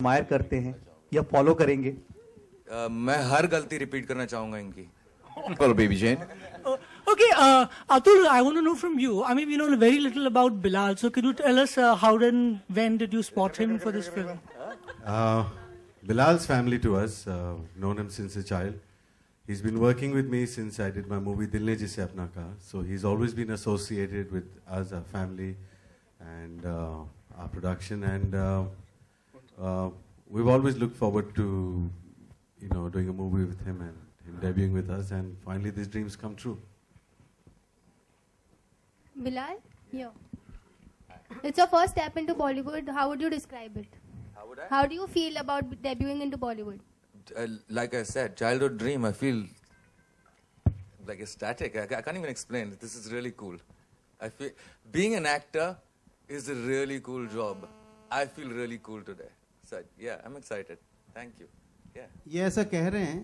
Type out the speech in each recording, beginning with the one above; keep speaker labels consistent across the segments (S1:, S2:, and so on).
S1: Admire करते हैं या फॉलो करेंगे?
S2: मैं हर गलती रिपीट करना चाहूंगा इनकी।
S3: Well, Baby Jane.
S4: Okay, Atul, I want to know from you. I mean, we know very little about Bilal. So, could you tell us how and when did you spot him for this film?
S5: Bilal's family to us. Known him since a child. He's been working with me since I did my movie Dil Ne Jisse Apna Kaha. So he's always been associated with us, our family, and our production. And we've always looked forward to, doing a movie with him and him debuting with us. And finally, these dreams come true.
S6: Bilal, yeah. It's your first step into Bollywood. How would you describe it?
S2: How would I?
S6: How do you feel about debuting into Bollywood?
S2: Like I said, childhood dream. I feel like ecstatic. I can't even explain. This is really cool. I feel being an actor is a really cool job. I feel really cool today. So yeah, I'm excited. Thank you. Yeah.
S7: ये ऐसा कह रहे हैं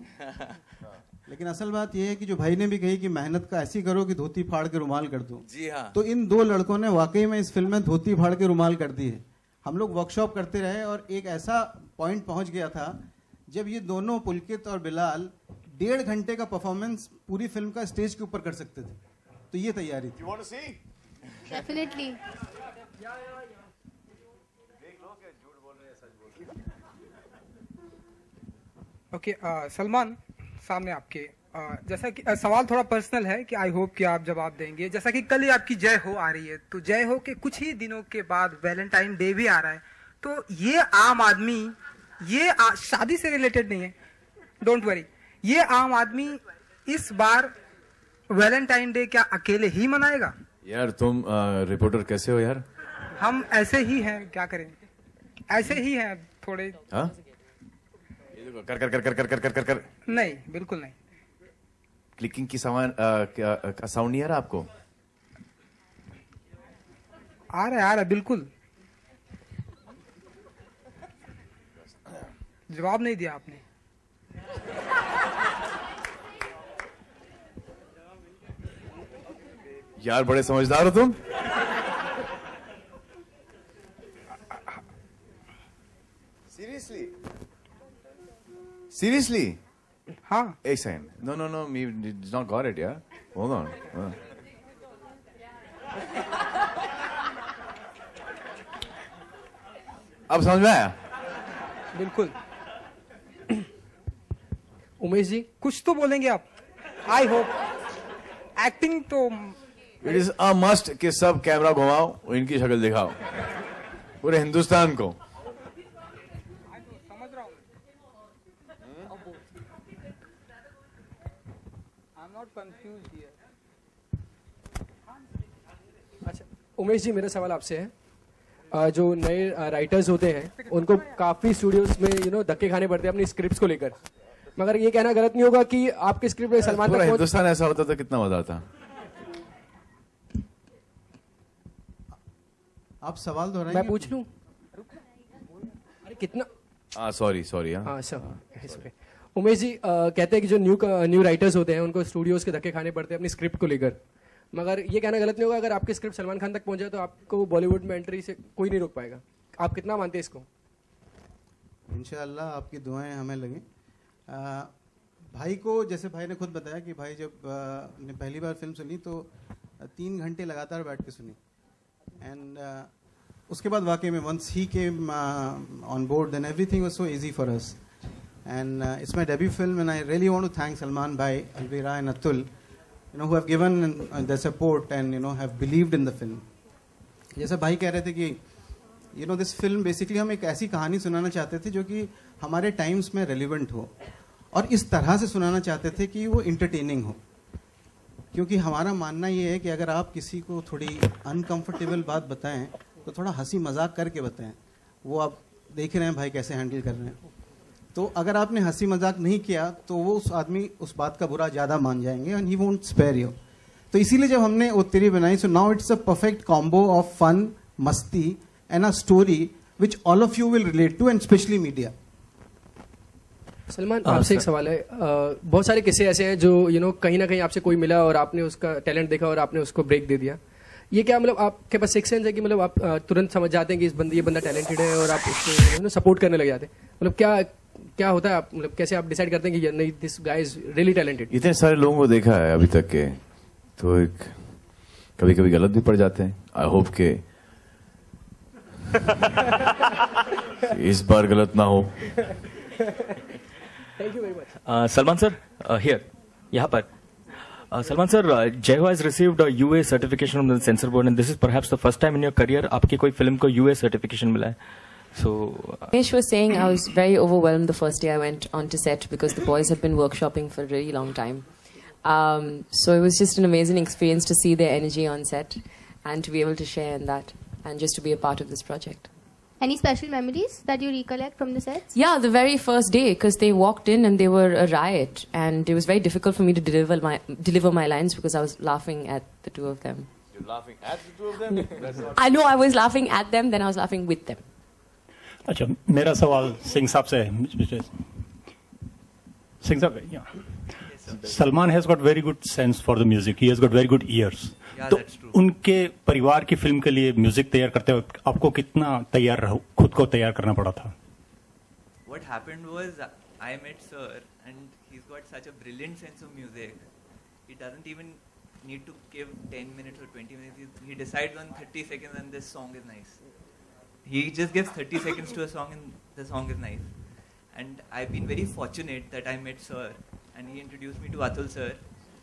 S7: लेकिन असल बात ये है कि जो भाई ने भी कही कि मेहनत का ऐसी करो कि धोती फाड़ के रुमाल कर दो।
S2: जी हाँ।
S7: तो इन दो लड़कों ने वाकई में इस फिल्म में धोती फाड़ के रुमाल कर दी है। हम लोग वर्कशॉप करते रहे और एक ऐसा पॉइंट पहुंच गया था जब ये दोनों पुलकित और बिलाल 1.5 घंटे का परफॉर्मेंस पूरी फिल्म का स्टेज के ऊपर कर सकते थे। तो ये तैयारी थी।
S6: Definitely.
S8: ओके, सलमान सामने आपके जैसा कि सवाल थोड़ा पर्सनल है कि आई होप कि आप जवाब देंगे। जैसा कि कल ही आपकी जय हो आ रही है, तो जय हो के कुछ ही दिनों के बाद वैलेंटाइन डे भी आ रहा है, तो ये आम आदमी ये शादी से रिलेटेड नहीं है, डोंट वरी, ये आम आदमी इस बार वैलेंटाइन डे क्या अकेले ही मनाएगा?
S3: यार तुम रिपोर्टर कैसे हो यार?
S8: हम ऐसे ही हैं, क्या करें, ऐसे ही हैं थोड़े।
S3: हाँ? कर कर कर कर कर कर कर कर
S8: नहीं, बिल्कुल नहीं।
S3: क्लिकिंग की का साउंड नहीं आ रहा आपको?
S8: आ रहा है बिल्कुल। जवाब नहीं दिया आपने।
S3: यार बड़े समझदार हो तुम। Seriously?
S8: हाँ।
S3: एक second. No, me did not got it, yeah. Hold on. अब समझ में आया?
S8: बिल्कुल। उमेश जी कुछ तो बोलेंगे आप? I hope. एक्टिंग तो
S3: इट इज अ मस्ट कि सब कैमरा घुमाओ और इनकी शक्ल दिखाओ पूरे हिंदुस्तान को।
S8: समझ रहा हूँ। I am not confused here.
S9: अच्छा उमेश जी, मेरा सवाल आपसे है, जो नए राइटर्स होते हैं उनको काफी स्टूडियोज में धक्के खाने पड़ते हैं अपनी स्क्रिप्ट्स को लेकर, मगर ये कहना गलत नहीं होगा कि आपके स्क्रिप्ट में सलमान
S3: पूरा हिंदुस्तान ऐसा होता तो कितना मजा आता?
S7: आप सवाल दोहराइए।
S9: मैं पूछ लूं? अरे कितना
S3: सॉरी
S9: हाँ सर। उमेश जी कहते हैं कि जो न्यू राइटर्स होते हैं उनको स्टूडियोज के धक्के खाने पड़ते हैं अपनी स्क्रिप्ट को लेकर, मगर ये कहना गलत नहीं होगा अगर आपकी स्क्रिप्ट सलमान खान तक पहुंच जाए तो आपको बॉलीवुड में एंट्री से कोई नहीं रोक पाएगा। आप कितना मानते हैं इसको?
S7: इंशाअल्लाह आपकी दुआएं हमें लगें। भाई को, जैसे भाई ने खुद बताया कि भाई जब ने पहली बार फिल्म सुनी तो 3 घंटे लगातार बैठ के सुनी, एंड उसके बाद वाकई में once he came on board then everything was so easy for us, and it's my debut film and I really want to thank Salman भाई, Alvira and Atul, who have given their support and have believed in the film. जैसा भाई कह रहे थे कि this film basically हम एक ऐसी कहानी सुनाना चाहते थे जो कि हमारे टाइम्स में रेलिवेंट हो और इस तरह से सुनाना चाहते थे कि वो इंटरटेनिंग हो, क्योंकि हमारा मानना ये है कि अगर आप किसी को थोड़ी अनकंफर्टेबल बात बताएं तो थोड़ा हंसी मजाक करके बताएं। वो आप देख रहे हैं भाई कैसे हैंडल कर रहे हैं, तो अगर आपने हंसी मजाक नहीं किया तो वो उस आदमी उस बात का बुरा ज़्यादा मान जाएंगे and he won't spare you. तो इसीलिए जब हमने वो तेरी बनाई, so now it's a perfect combo of fun, मस्ती and a story which all of you will relate to and specially media.
S9: Salman आपसे एक सवाल है, बहुत सारे किस्से ऐसे हैं जो कहीं ना कहीं आपसे कोई मिला और आपने उसका टैलेंट देखा और आपने उसको ब्रेक दे दिया, ये क्या मतलब आपके पास सिक्स सेंस है कि मतलब आप तुरंत समझ जाते हैं कि ये बंदा टैलेंटेड है और आप उसको सपोर्ट करने लग जाते हैं? मतलब क्या होता है, आप मतलब कैसे आप डिसाइड करते हैं कि नहीं this guy is really talented?
S3: इतने सारे लोगों को देखा है अभी तक के, तो कभी कभी गलत भी पड़ जाते हैं. आई होप के इस बार गलत ना हो.
S9: Thank you very much.
S10: Salman sir, here, यहाँ पर. Salman sir, Jai Ho has received a UA certification from the censor board, and this is perhaps the first time in your career आपकी कोई film को UA certification मिला है. So
S11: Ramesh was saying I was very overwhelmed the first day I went onto set because the boys had been workshopping for a really long time. So it was just an amazing experience to see their energy on set and to be able to share in that and just to be a part of this project.
S6: Any special memories that you recollect from the sets?
S11: Yeah, the very first day, because they walked in and they were a riot, and it was very difficult for me to deliver my lines because I was laughing at the two of them.
S3: You're laughing at the two of them?
S11: I know I was laughing at them, then I was laughing with them.
S12: अच्छा, मेरा सवाल सिंह साहब से है. सिंह साहब, Salman has got very good sense for the music. He has got very good ears. तो उनके परिवार की फिल्म के लिए म्यूजिक तैयार करते वक्त आपको कितना खुद को तैयार करना पड़ा था?
S13: What happened was I met Sir and he's got such a brilliant sense of music. He doesn't even need to give 10 minutes or 20 minutes. He decides on 30 seconds and this song is nice. He just gives 30 seconds to a song and the song is nice. And I've been very fortunate that I met Sir and he introduced me to Atul Sir.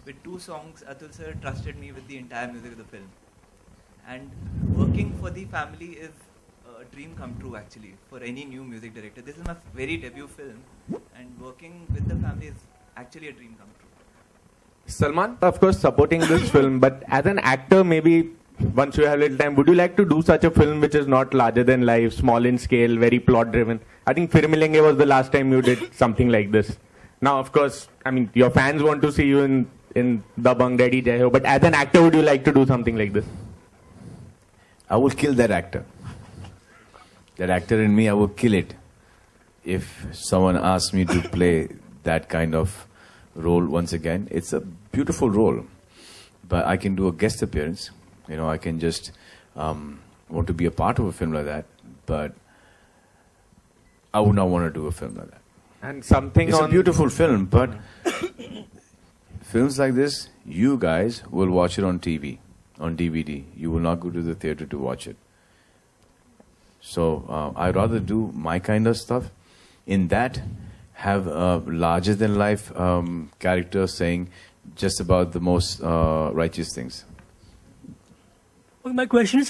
S13: With 2 songs, Atul Sir trusted me with the entire music of the film. And working for the family is a dream come true actually for any new music director. This is my very debut film and working with the family is actually a dream come true.
S14: Salman, of course, supporting this film, but as an actor, maybe once you have a little time, would you like to do such a film which is not larger than life, small in scale, very plot driven? I think Fir Milenge was the last time you did something like this. Now, of course, I mean, your fans want to see you in Dabangg, Daddy, Jai Ho, but as an actor, would you like to do something like this?
S3: I will kill that actor. That actor in me, I will kill it. If someone asks me to play that kind of role once again, it's a beautiful role. But I can do a guest appearance. You know, I can just want to be a part of a film like that. But I would not want to do a film like that.
S14: And something
S3: it's
S14: on...
S3: a beautiful film, but films like this, you guys will watch it on TV, on DVD. You will not go to the theater to watch it. So I'd rather do my kind of stuff. In that, have a larger-than-life character saying just about the most righteous things.
S4: My question is